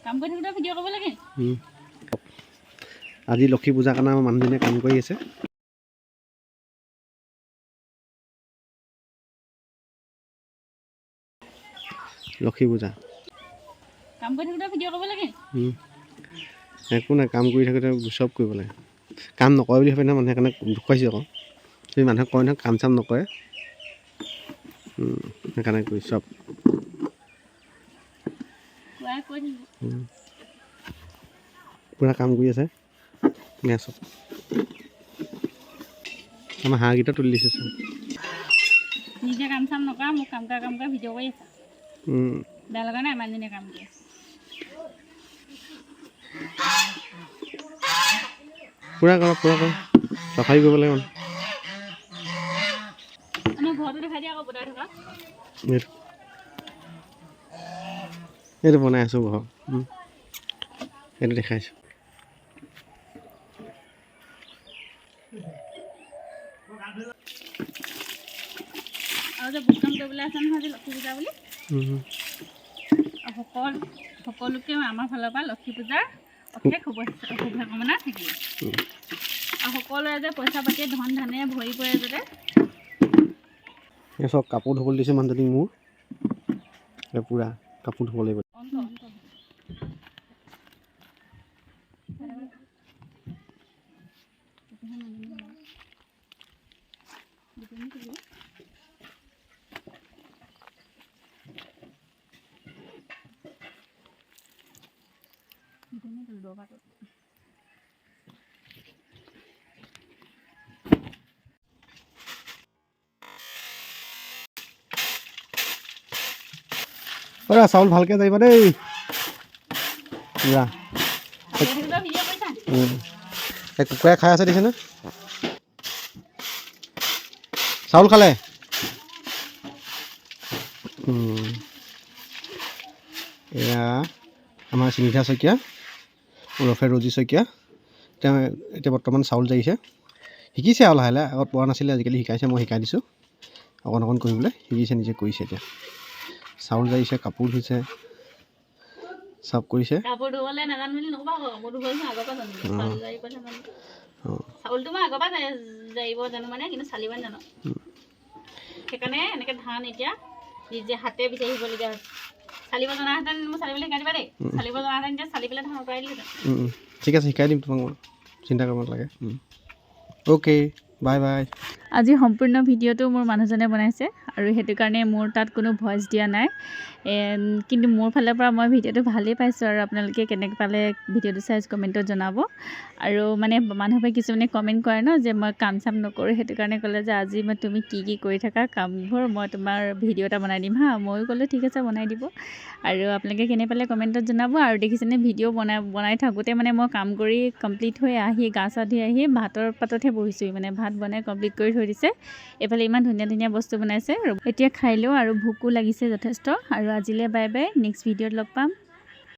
কাম কৰি থাকোঁতে ভিডিঅ' কৰিব লাগে। আজি লক্ষী পূজাৰ কাৰণে আমাৰ মানুহজনীয়ে কাম কৰি আছে। লক্ষী পূজা কাম কৰি থাকোঁতে ভিডিঅ' কৰিব লাগে। একো নাই, কাম কৰি থাকোঁতে চব কৰিব লাগে। কাম নকৰে বুলি ভাবে নহয় মানুহে, সেইকাৰণে দেখুৱাইছোঁ আকৌ। যদি মানুহে কয় নহয় কাম চাম নকৰে, সেইকাৰণে কৰি চব পূৰা কাম কৰি আছে। চব আমাৰ হাঁহকেইটা তুলি দিছে চব। নিজে কাম চাম নকৰা, মোক কাম কৰা ভিডিঅ' কৰি আছা। বেয়া লগা নাই মানুহজনীয়ে কাম কৰি আছে। পূৰা কৰ চাফাই কৰিব লাগে। আমাৰ ঘৰটো দেখাই দিয়া আকৌ বনাই থকা। এইটো বনাই আছোঁ ঘৰ, এইটো দেখাইছোঁ। আৰু যে বুক কাম কৰিবলৈ আছে নহয় আজি লক্ষী পূজা বুলি। সকলোকে আমাৰ ফালৰ পৰা লক্ষী পূজাৰ অশেষ শুভকামনা থাকিল। আৰু সকলোৱে যে পইচা পাতি ধন ধানে ভৰি পৰে যাতে। এই চব কাপোৰ ধুবলৈ দিছে মানুহজনীক মোৰ। পূৰা কাপোৰ ধুব লাগিব। চাউল ভালকৈ যাইবা দেই। কুকুৰাই খাই আছে দেখিছেনে? চাউল খালে? এয়া আমাৰ স্নিগ্ধা শইকীয়া ওৰফে ৰজি শইকীয়া। তেওঁ এতিয়া বৰ্তমান চাউল জাৰিছে। শিকিছে আৰু লাহে লাহে, আগত পোৱা নাছিলে, আজিকালি শিকাইছে, মই শিকাই দিছোঁ অকণ অকণ কৰিবলৈ। শিকিছে, নিজে কৰিছে। এতিয়া চাউল জাৰিছে, কাপোৰ ধুইছে, চব কৰিছে। কাপোৰ ধুবলৈ নাজানো বুলি নক'বা আকৌ, মই ধুবলৈ আগৰ পৰা জানো। চাউলটো মই আগৰ পৰা জাৰিব জানো মানে, কিন্তু চালিব নাজানো। সেইকাৰণে এনেকৈ ধান এতিয়া নিজে হাতে বিচাৰি আহিবলগীয়া হৈছে। চালিব জনাহেঁতেন মোৰ চালিবলৈ শিকাই দিবা দেই। চালিব জনাহেঁতেন এতিয়া চালি পেলাই ধান আঁতৰাই দিলোঁহেঁতেন। ঠিক আছে, শিকাই দিম তোমাক, মই চিন্তা কৰিব নালাগে। Okay, bye bye. আজি সম্পূৰ্ণ ভিডিঅ'টো মোৰ মানুহজনে বনাইছে, আৰু সেইটো কাৰণে মোৰ তাত কোনো ভইচ দিয়া নাই। কিন্তু মোৰ ফালৰ পৰা মই ভিডিঅ'টো ভালেই পাইছোঁ। আৰু আপোনালোকে কেনেকৈ পালে ভিডিঅ'টো চাই কমেণ্টত জনাব। আৰু মানে মানুহবোৰে কিছুমানে কমেণ্ট কৰে ন, যে মই কাম চাম নকৰোঁ, সেইটো কাৰণে ক'লে যে আজি তুমি কি কৰি থাকা কামবোৰ, মই তোমাৰ ভিডিঅ' এটা বনাই দিম হা। ময়ো ক'লোঁ ঠিক আছে, বনাই দিব। আৰু আপোনালোকে কেনে পালে কমেণ্টত জনাব। আৰু দেখিছেনে ভিডিঅ' বনাই থাকোঁতে মানে মই কাম কৰি কমপ্লিট হৈ আহি গা চা ধুই আহি ভাতৰ পাততহে বহিছোঁ। মানে ভাত বনাই কমপ্লিট কৰি থৈ দিছে। এইফালে ইমান ধুনীয়া ধুনীয়া বস্তু বনাইছে। এতিয়া খাই লওঁ, আৰু ভোকো লাগিছে যথেষ্ট। আৰু আজিলৈ বাই বাই, নেক্সট ভিডিঅ'ত লগ পাম।